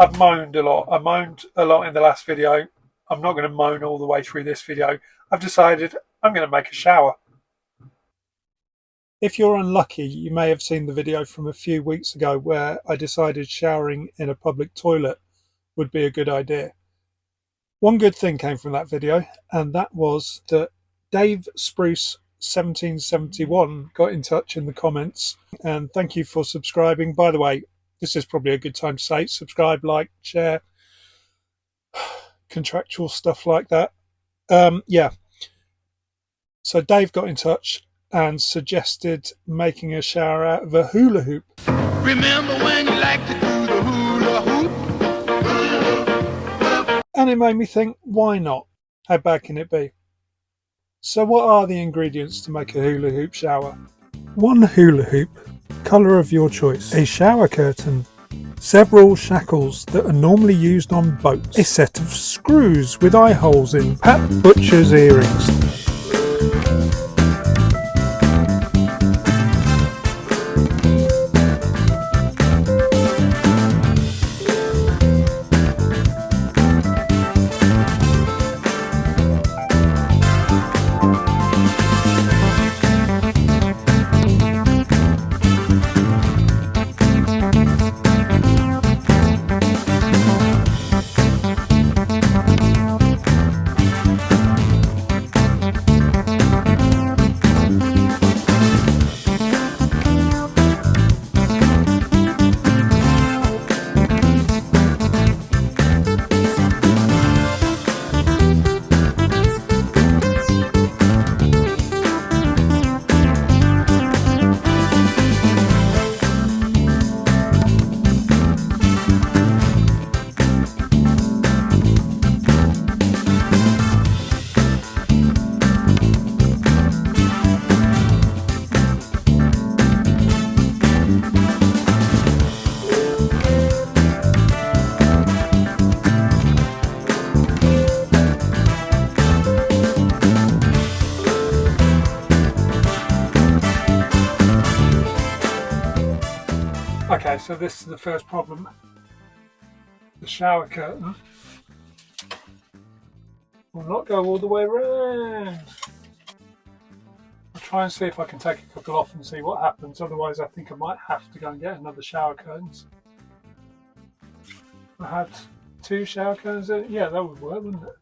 I've moaned a lot. I moaned a lot in the last video. I'm not going to moan all the way through this video. I've decided I'm going to make a shower. If you're unlucky, you may have seen the video from a few weeks ago where I decided showering in a public toilet would be a good idea. One good thing came from that video, and that was that Dave Spruce 1771 got in touch in the comments, and thank you for subscribing. By the way, this is probably a good time to say subscribe, like, share, contractual stuff like that. Yeah. So Dave got in touch and suggested making a shower out of a hula hoop. Remember when you like to do the hula hoop? And it made me think, why not? How bad can it be? So what are the ingredients to make a hula hoop shower? 1 hula hoop, colour of your choice. A shower curtain. Several shackles that are normally used on boats. A set of screws with eye holes in. Pat Butcher's earrings. Okay, so this is the first problem. The shower curtain will not go all the way around. I'll try and see if I can take a couple off and see what happens. Otherwise, I think I might have to go and get another shower curtains. I had 2 shower curtains in. Yeah, that would work, wouldn't it?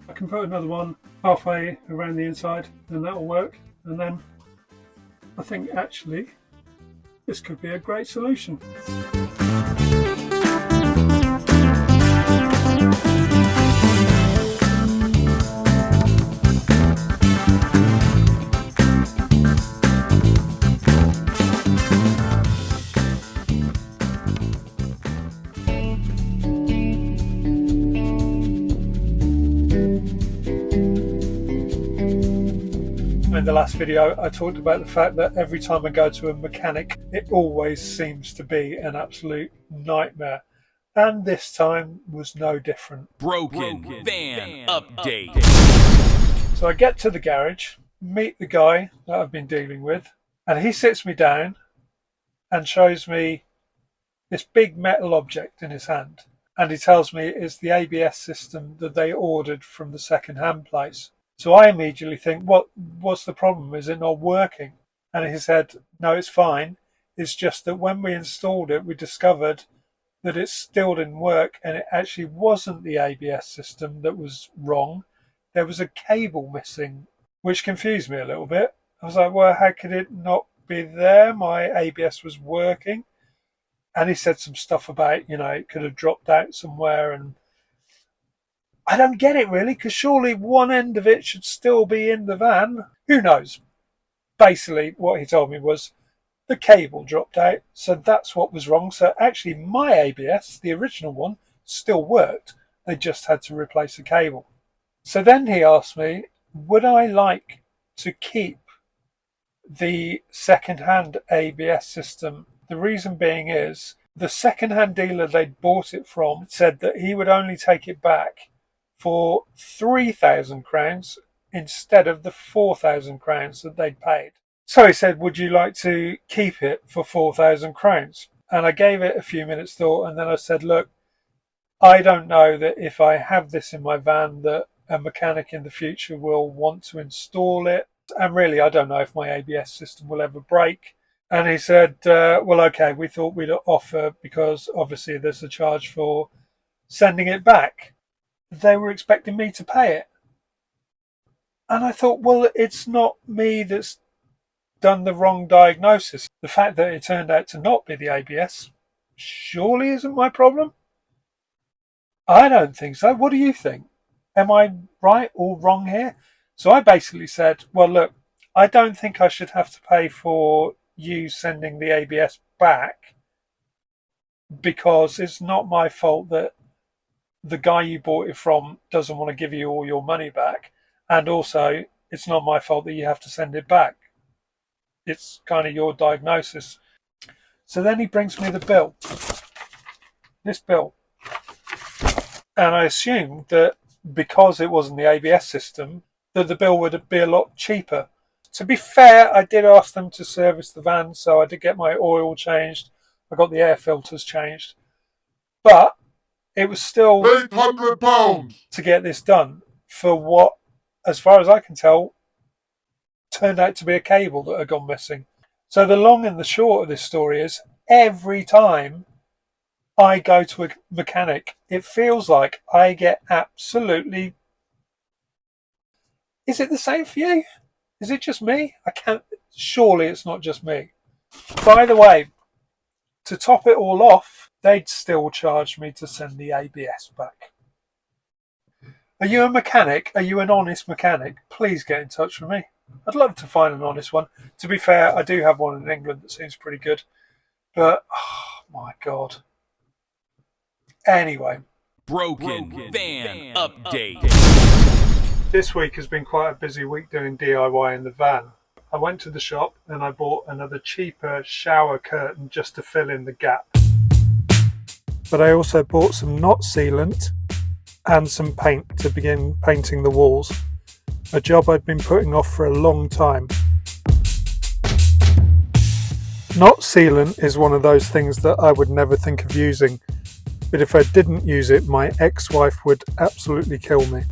I can put another one halfway around the inside and that will work. And then I think actually this could be a great solution. In the last video, I talked about the fact that every time I go to a mechanic, it always seems to be an absolute nightmare. And this time was no different. Broken van update. So I get to the garage, meet the guy that I've been dealing with, and he sits me down and shows me this big metal object in his hand. And he tells me it's the ABS system that they ordered from the second-hand place. So I immediately think, what's the problem? Is it not working? And he said, no, it's fine. It's just that when we installed it, we discovered that it still didn't work, and it actually wasn't the ABS system that was wrong. There was a cable missing, which confused me a little bit. I was like, well, how could it not be there? My ABS was working. And he said some stuff about, it could have dropped out somewhere, and I don't get it really, because surely one end of it should still be in the van. Who knows? Basically, what he told me was the cable dropped out, so that's what was wrong. So actually, my ABS, the original one, still worked. They just had to replace the cable. So then he asked me, would I like to keep the second-hand ABS system? The reason being is the second-hand dealer they'd bought it from said that he would only take it back for £3,000 instead of the £4,000 that they'd paid. So he said, would you like to keep it for £4,000? And I gave it a few minutes thought, and then I said, look, I don't know that if I have this in my van that a mechanic in the future will want to install it. And really, I don't know if my ABS system will ever break. And he said, well, okay, we thought we'd offer because obviously there's a charge for sending it back. They were expecting me to pay it. And I thought, well, it's not me that's done the wrong diagnosis. The fact that it turned out to not be the ABS surely isn't my problem. I don't think so. What do you think? Am I right or wrong here? So I basically said, well, look, I don't think I should have to pay for you sending the ABS back because it's not my fault that the guy you bought it from doesn't want to give you all your money back. And also, it's not my fault that you have to send it back. It's kind of your diagnosis. So then he brings me the bill, this bill. And I assumed that because it wasn't the ABS system, that the bill would be a lot cheaper. To be fair, I did ask them to service the van, so I did get my oil changed. I got the air filters changed. But it was still £800 to get this done for what, as far as I can tell, turned out to be a cable that had gone missing. So the long and the short of this story is every time I go to a mechanic, it feels like I get absolutely. Is it the same for you? Is it just me? I can't. Surely it's not just me. By the way, to top it all off, they'd still charge me to send the ABS back. Are you a mechanic? Are you an honest mechanic? Please get in touch with me. I'd love to find an honest one. To be fair, I do have one in England that seems pretty good. But, oh my God. Anyway. Broken Van Update. This week has been quite a busy week doing DIY in the van. I went to the shop and I bought another cheaper shower curtain just to fill in the gap. But I also bought some knot sealant and some paint to begin painting the walls. A job I'd been putting off for a long time. Knot sealant is one of those things that I would never think of using, but if I didn't use it, my ex-wife would absolutely kill me.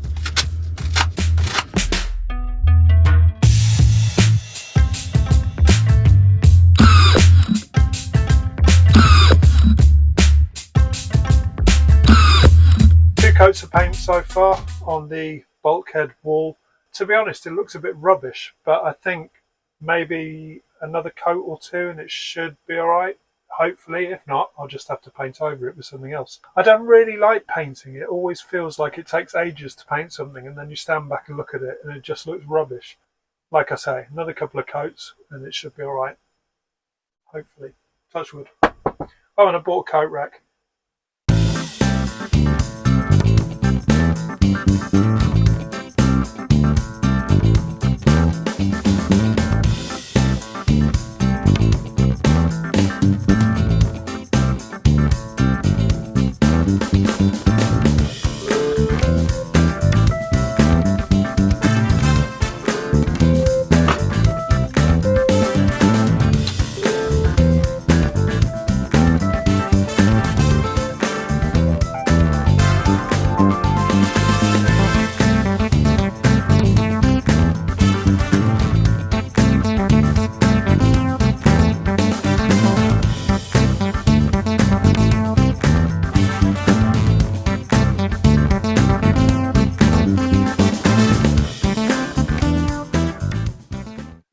Two coats of paint so far on the bulkhead wall. To be honest, it looks a bit rubbish, but I think maybe another coat or two and it should be alright. Hopefully. If not, I'll just have to paint over it with something else. I don't really like painting. It always feels like it takes ages to paint something and then you stand back and look at it and it just looks rubbish. Like I say, another couple of coats and it should be alright. Hopefully. Touch wood. Oh, and I bought a coat rack.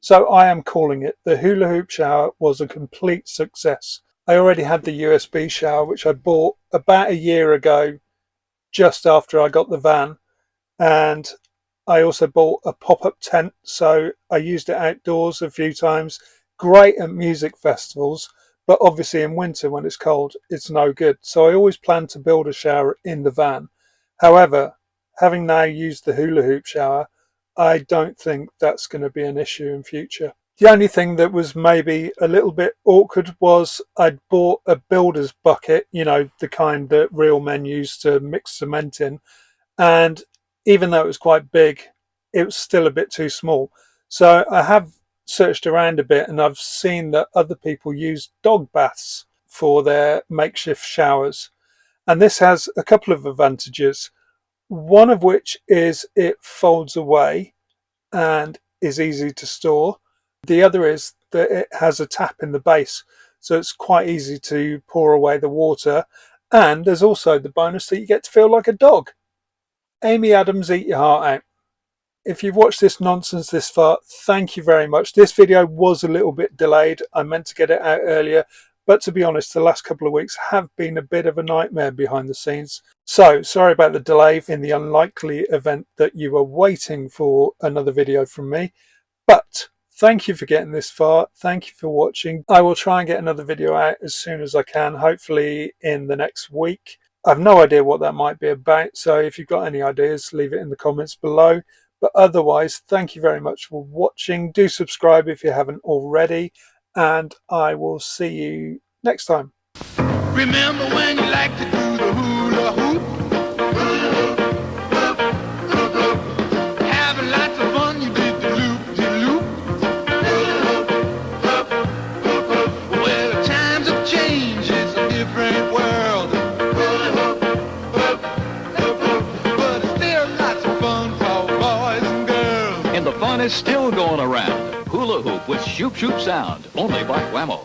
So I am calling it. The hula hoop shower was a complete success. I already had the USB shower, which I bought about a year ago, just after I got the van. And I also bought a pop-up tent, so I used it outdoors a few times. Great at music festivals, but obviously in winter when it's cold, it's no good. So I always plan to build a shower in the van. However, having now used the hula hoop shower, I don't think that's going to be an issue in future. The only thing that was maybe a little bit awkward was I'd bought a builder's bucket, you know, the kind that real men use to mix cement in. And even though it was quite big, it was still a bit too small. So I have searched around a bit and I've seen that other people use dog baths for their makeshift showers. And this has a couple of advantages, one of which is it folds away and is easy to store. The other is that it has a tap in the base, so it's quite easy to pour away the water. And there's also the bonus that you get to feel like a dog. Amy Adams, eat your heart out. If you've watched this nonsense this far, thank you very much. This video was a little bit delayed. I meant to get it out earlier, but to be honest, the last couple of weeks have been a bit of a nightmare behind the scenes. So sorry about the delay in the unlikely event that you were waiting for another video from me. But thank you for getting this far. Thank you for watching. I will try and get another video out as soon as I can, hopefully in the next week. I've no idea what that might be about, so if you've got any ideas, leave it in the comments below. But otherwise, thank you very much for watching. Do subscribe if you haven't already, and I will see you next time. Remember when you like to do the hula hoop? Having lots of fun, you did the loop-de-loop. Well, the times have changed, it's a different world. But it's still lots of fun for boys and girls. And the fun is still going around. Hula Hoop with Shoop Shoop Sound, only by Whammo.